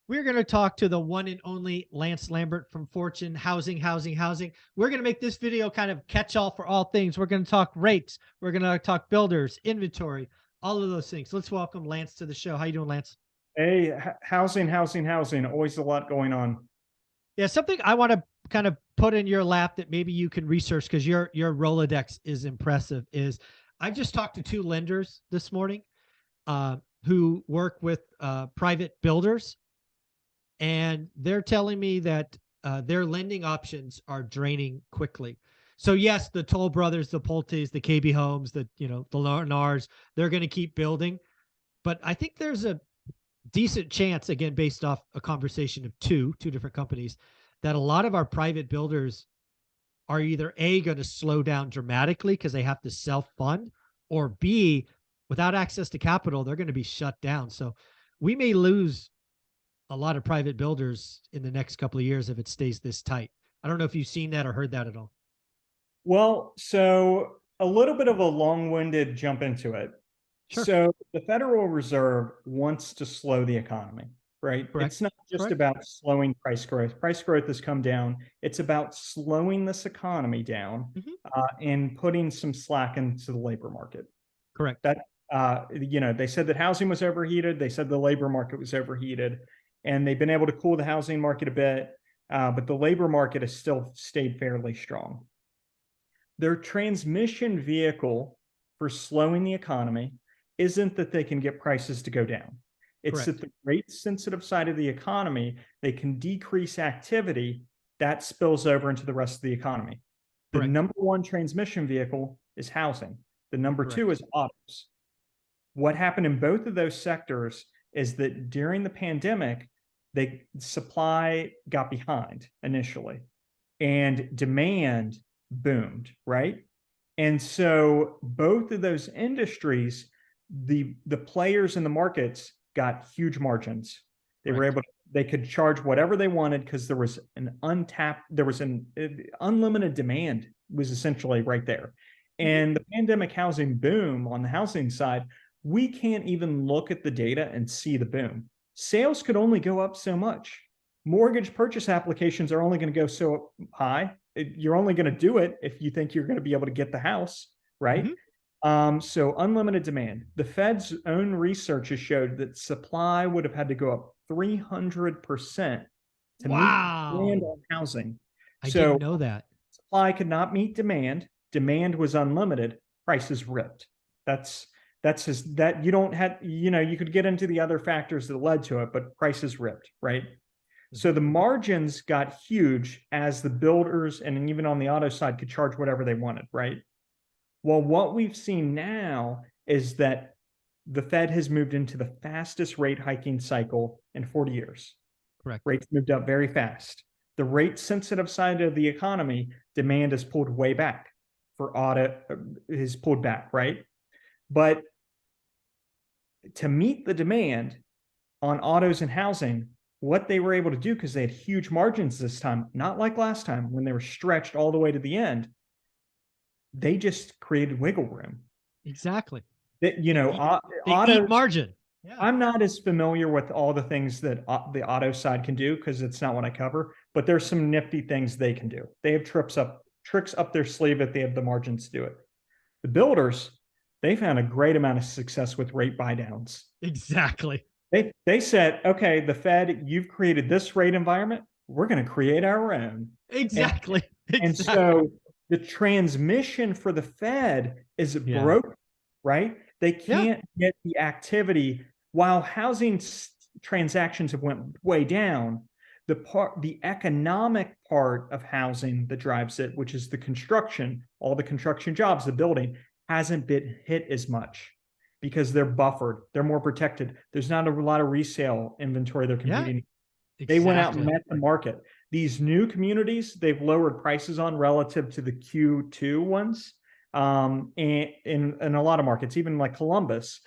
We're going to talk to the one and only Lance Lambert from Fortune Housing. We're going to make this video kind of catch all for all things. We're going to talk rates. We're going to talk builders, inventory, all of those things. Let's welcome Lance to the show. How you doing, Lance? Hey, housing. Always a lot going on. Yeah, something I want to kind of put in your lap that maybe you can research because your Rolodex is impressive. Is I just talked to two lenders this morning who work with private builders, and they're telling me that their lending options are draining quickly. So yes, the Toll Brothers, the Pultes, the KB Homes, the the Lennars, they're going to keep building, but I think there's a decent chance, again based off a conversation of two different companies, that a lot of our private builders are either A, going to slow down dramatically because they have to self-fund, or B, without access to capital, they're going to be shut down. So we may lose a lot of private builders in the next couple of years if it stays this tight. I don't know if you've seen that or heard that at all. Well, so a little bit of a long-winded jump into it. Sure. So the Federal Reserve wants to slow the economy, right? Correct. It's not just Correct. about slowing price growth. Price growth has come down. It's about slowing this economy down and putting some slack into the labor market. Correct. That they said that housing was overheated. They said the labor market was overheated, and they've been able to cool the housing market a bit, but the labor market has still stayed fairly strong. Their transmission vehicle for slowing the economy isn't that they can get prices to go down. It's Correct. that the rate sensitive side of the economy, they can decrease activity that spills over into the rest of the economy. The Correct. number one transmission vehicle is housing. The number two is autos. What happened in both of those sectors is that during the pandemic, supply got behind initially and demand boomed, right? And so both of those industries, the players in the markets got huge margins. They could charge whatever they wanted because there was an unlimited demand was essentially right there. And the pandemic housing boom on the housing side, we can't even look at the data and see the boom. Sales could only go up so much. Mortgage purchase applications are only going to go so high. You're only going to do it if you think you're going to be able to get the house, right? So unlimited demand. The Fed's own research has showed that supply would have had to go up 300% to meet demand on housing. I didn't know that. Supply could not meet demand. Demand was unlimited. Prices ripped. That's you don't have, you could get into the other factors that led to it, but prices ripped, right? So the margins got huge as the builders and even on the auto side could charge whatever they wanted, right? Well, what we've seen now is that the Fed has moved into the fastest rate hiking cycle in 40 years. Correct. Rates moved up very fast. The rate sensitive side of the economy, demand is pulled way back for auto, is pulled back, right? But to meet the demand on autos and housing, what they were able to do, because they had huge margins this time, not like last time when they were stretched all the way to the end, they just created wiggle room. Exactly. That, they eat margin. Yeah. I'm not as familiar with all the things that the auto side can do because it's not what I cover, but there's some nifty things they can do. They have tricks up their sleeve if they have the margins to do it. The builders, they found a great amount of success with rate buy downs. Exactly. They said, okay, the Fed, you've created this rate environment. We're going to create our own. Exactly. And so the transmission for the Fed is broken, right? They can't get the activity while housing transactions have went way down. The economic part of housing that drives it, which is the construction, all the construction jobs, the building, hasn't been hit as much because they're buffered. They're more protected. There's not a lot of resale inventory they're competing. Exactly. They went out and met the market. These new communities, they've lowered prices on relative to the Q2 ones. And in a lot of markets, even like Columbus,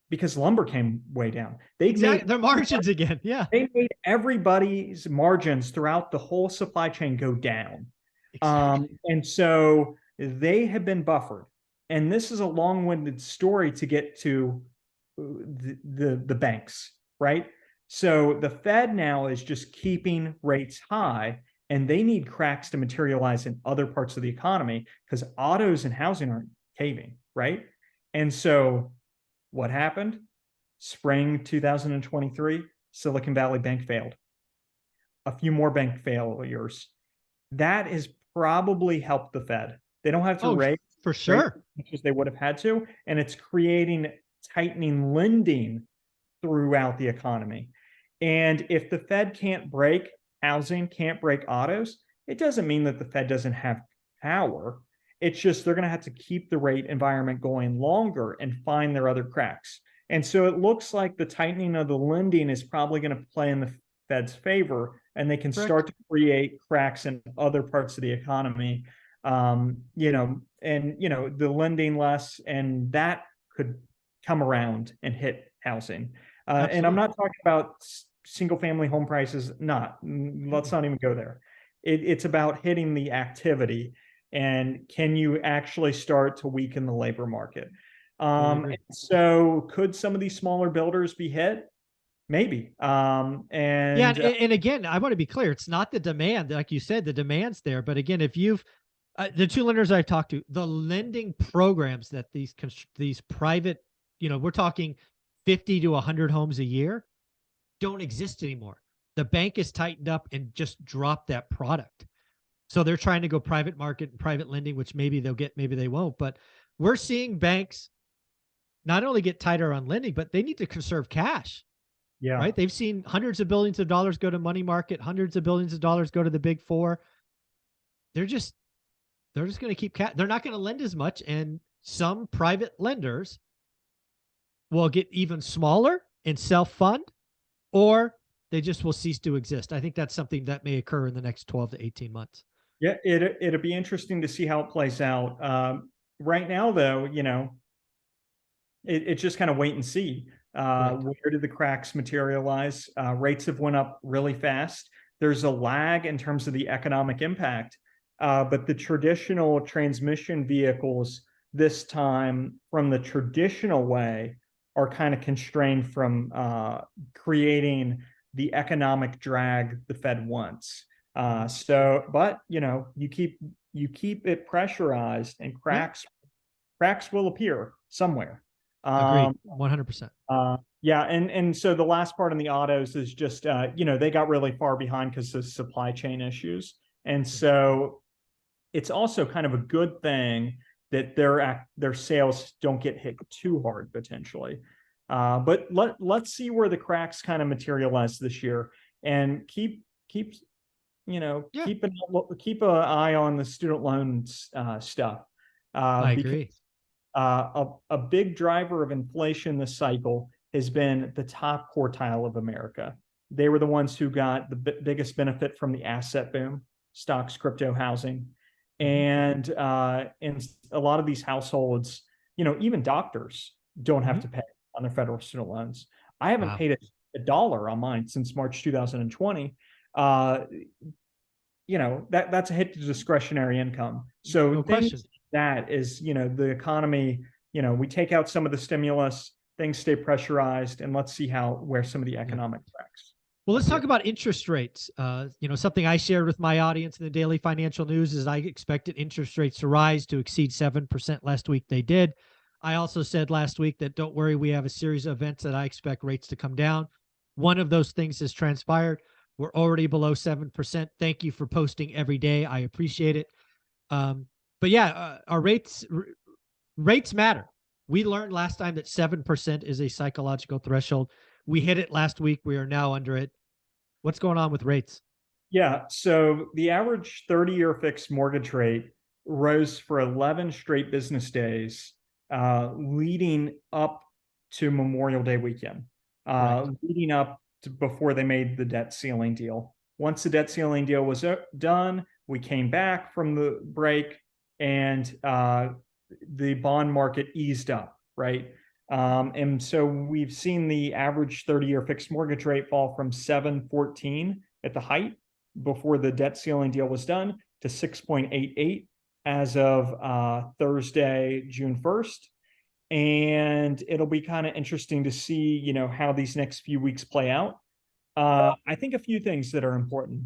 because lumber came way down. They made their margins again. Yeah. They made everybody's margins throughout the whole supply chain go down. Exactly. And so they have been buffered. And this is a long-winded story to get to the banks, right? So the Fed now is just keeping rates high, and they need cracks to materialize in other parts of the economy because autos and housing aren't caving, right? And so what happened? Spring 2023, Silicon Valley Bank failed. A few more bank failures. That has probably helped the Fed. They don't have to raise for sure as much as they would have had to, and it's creating tightening lending throughout the economy. And if the Fed can't break housing, can't break autos, it doesn't mean that the Fed doesn't have power. It's just they're going to have to keep the rate environment going longer and find their other cracks. And so it looks like the tightening of the lending is probably going to play in the Fed's favor, and they can start to create cracks in other parts of the economy. The lending less, and that could come around and hit housing. And I'm not talking about single family home prices. Let's not even go there. It's about hitting the activity, and can you actually start to weaken the labor market? So could some of these smaller builders be hit? Maybe. And again, I want to be clear. It's not the demand. Like you said, the demand's there. But again, if you've, the two lenders I've talked to, the lending programs that these private, we're talking 50 to 100 homes a year, don't exist anymore. The bank is tightened up and just dropped that product. So they're trying to go private market and private lending, which maybe they'll get, maybe they won't. But we're seeing banks not only get tighter on lending, but they need to conserve cash. Yeah. Right. They've seen hundreds of billions of dollars go to money market, hundreds of billions of dollars go to the big four. They're just going to keep they're not going to lend as much. And some private lenders will get even smaller and self-fund, or they just will cease to exist. I think that's something that may occur in the next 12 to 18 months. Yeah, it'll be interesting to see how it plays out. Right now, though, it's just kind of wait and see. Where did the cracks materialize? Rates have went up really fast. There's a lag in terms of the economic impact, but the traditional transmission vehicles this time from the traditional way are kind of constrained from creating the economic drag the Fed wants. But you keep it pressurized, and cracks will appear somewhere. Agreed, 100%. Yeah, and so the last part on the autos is just they got really far behind because of supply chain issues, and so it's also kind of a good thing that their sales don't get hit too hard potentially. But let's see where the cracks kind of materialize this year, and keep an eye on the student loans stuff. I agree. A big driver of inflation this cycle has been the top quartile of America. They were the ones who got the biggest benefit from the asset boom, stocks, crypto, housing. And in a lot of these households, even doctors don't have to pay on their federal student loans. I haven't paid a dollar on mine since March 2020. That's a hit to discretionary income. So no question. That is, the economy, we take out some of the stimulus, things stay pressurized, and let's see where some of the economic cracks. Well, let's talk about interest rates. Something I shared with my audience in the daily financial news is I expected interest rates to rise to exceed 7% last week. They did. I also said last week that don't worry, we have a series of events that I expect rates to come down. One of those things has transpired. We're already below 7%. Thank you for posting every day. I appreciate it. But yeah, our rates matter. We learned last time that 7% is a psychological threshold. We hit it last week. We are now under it. What's going on with rates? Yeah. So the average 30-year fixed mortgage rate rose for 11 straight business days, leading up to Memorial Day weekend, leading up to before they made the debt ceiling deal. Once the debt ceiling deal was done, we came back from the break, and the bond market eased up, right? And so we've seen the average 30-year fixed mortgage rate fall from 7.14 at the height before the debt ceiling deal was done to 6.88 as of Thursday, June 1st. And it'll be kind of interesting to see, how these next few weeks play out. I think a few things that are important.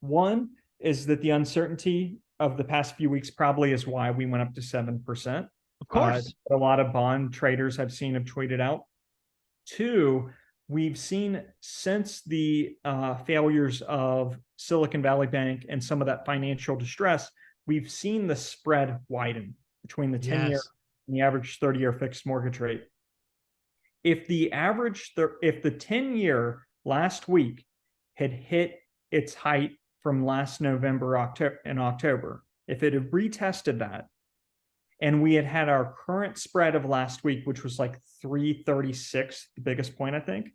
One is that the uncertainty of the past few weeks probably is why we went up to 7%. Of course. A lot of bond traders I've seen have tweeted out. Two, we've seen since the failures of Silicon Valley Bank and some of that financial distress, we've seen the spread widen between the 10-year and the average 30-year fixed mortgage rate. If the 10-year last week had hit its height from last November, October, if it had retested that, and we had our current spread of last week, which was like 336, the biggest point, I think,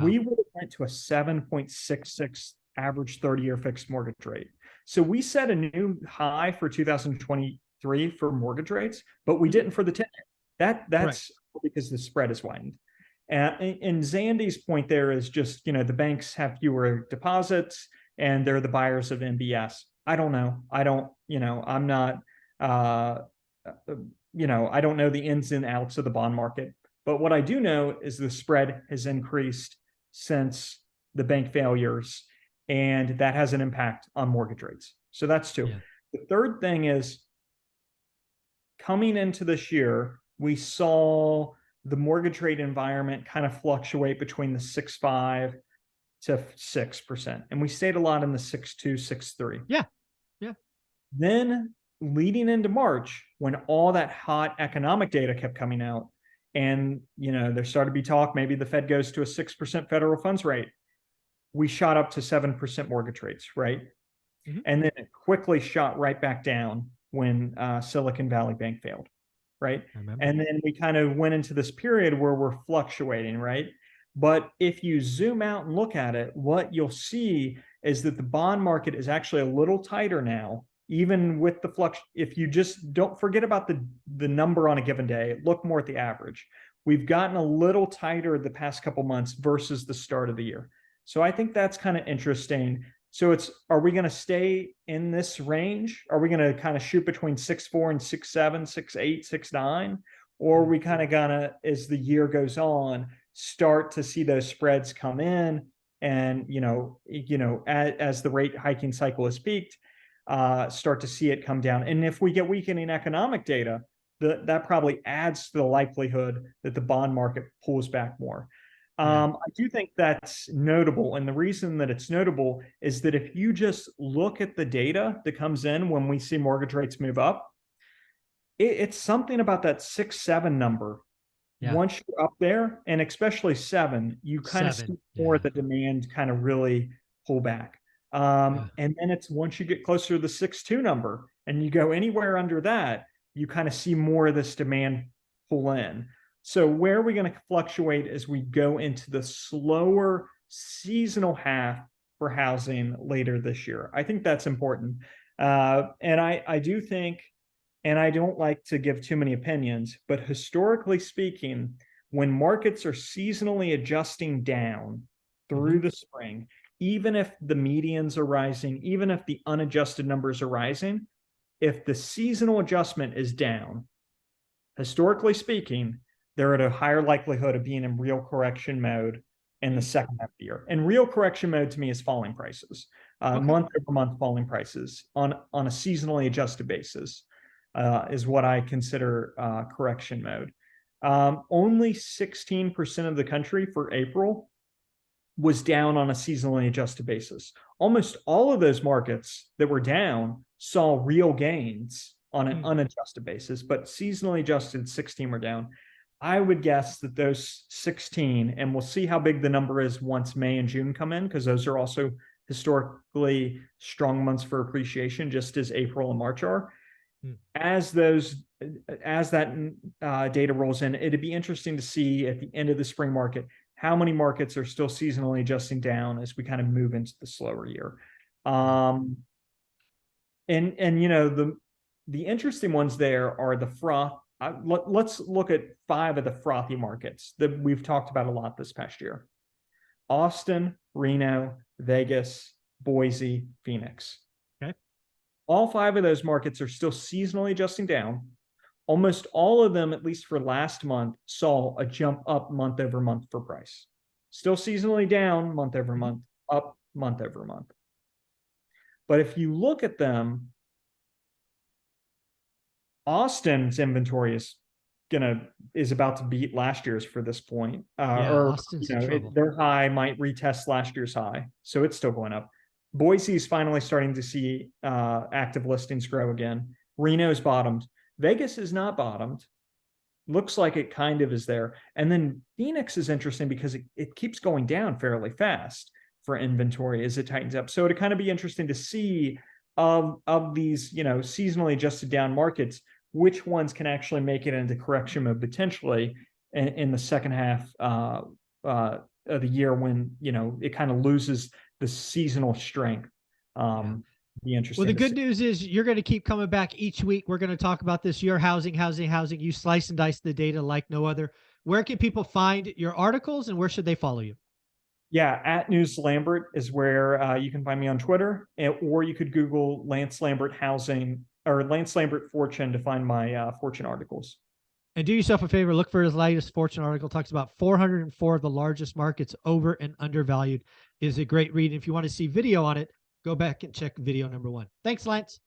we would have went to a 7.66 average 30-year fixed mortgage rate. So we set a new high for 2023 for mortgage rates, but we didn't for the 10-year. That's because the spread is widened. And Zandy's point there is just, the banks have fewer deposits and they're the buyers of MBS. I don't know. I'm not, I don't know the ins and outs of the bond market. But what I do know is the spread has increased since the bank failures, and that has an impact on mortgage rates. So that's two. Yeah. The third thing is, coming into this year, we saw the mortgage rate environment kind of fluctuate between the 6.5 to 6%. And we stayed a lot in the 6.2, 6.3. Yeah. Yeah. Then leading into March, when all that hot economic data kept coming out, and there started to be talk, maybe the Fed goes to a 6% federal funds rate, we shot up to 7% mortgage rates, right? Mm-hmm. And then it quickly shot right back down when Silicon Valley Bank failed, right? And then we kind of went into this period where we're fluctuating, right? But if you zoom out and look at it, what you'll see is that the bond market is actually a little tighter now, even with the flux. If you just don't forget about the number on a given day, look more at the average. We've gotten a little tighter the past couple months versus the start of the year. So I think that's kind of interesting. So are we going to stay in this range? Are we going to kind of shoot between 6.4 and 6.7, 6.8, 6.9? Or are we kind of gonna, as the year goes on, start to see those spreads come in, and as the rate hiking cycle has peaked, start to see it come down? And if we get weakening economic data, that probably adds to the likelihood that the bond market pulls back more. I do think that's notable. And the reason that it's notable is that if you just look at the data that comes in when we see mortgage rates move up, it's something about that 6.7 number. Yeah. Once you're up there, and especially 7, you kind of see more of the demand kind of really pull back. And then it's once you get closer to the 6.2 number and you go anywhere under that, you kind of see more of this demand pull in. So where are we going to fluctuate as we go into the slower seasonal half for housing later this year? I think that's important. And I do think, and I don't like to give too many opinions, but historically speaking, when markets are seasonally adjusting down through the spring, even if the medians are rising, even if the unadjusted numbers are rising, if the seasonal adjustment is down, historically speaking, they're at a higher likelihood of being in real correction mode in the second half of the year. And real correction mode to me is falling prices, month over month falling prices on a seasonally adjusted basis is what I consider correction mode. Only 16% of the country for April was down on a seasonally adjusted basis. Almost all of those markets that were down saw real gains on an unadjusted basis, but seasonally adjusted 16 were down. I would guess that those 16, and we'll see how big the number is once May and June come in, because those are also historically strong months for appreciation, just as April and March are. As that data rolls in, it'd be interesting to see at the end of the spring market how many markets are still seasonally adjusting down as we kind of move into the slower year. And the interesting ones there are the froth. Let's look at 5 of the frothy markets that we've talked about a lot this past year: Austin, Reno, Vegas, Boise, Phoenix. Okay. All 5 of those markets are still seasonally adjusting down. Almost all of them, at least for last month, saw a jump up month over month for price. Still seasonally down month over month, up month over month. But if you look at them, Austin's inventory is about to beat last year's for this point. Austin's in trouble. Their high might retest last year's high, so it's still going up. Boise's finally starting to see active listings grow again. Reno's bottomed. Vegas is not bottomed. Looks like it kind of is there. And then Phoenix is interesting because it keeps going down fairly fast for inventory as it tightens up. So it'd kind of be interesting to see of these, seasonally adjusted down markets, which ones can actually make it into correction mode potentially in the second half of the year when, it kind of loses the seasonal strength. Be interesting. Well, the good news is you're going to keep coming back each week. We're going to talk about this. Your housing. You slice and dice the data like no other. Where can people find your articles and where should they follow you? Yeah, at News Lambert is where you can find me on Twitter, or you could Google Lance Lambert housing or Lance Lambert Fortune to find my Fortune articles. And do yourself a favor, look for his latest Fortune article. Talks about 404 of the largest markets over and undervalued. Is a great read. If you want to see video on it, go back and check video number 1. Thanks, Lance.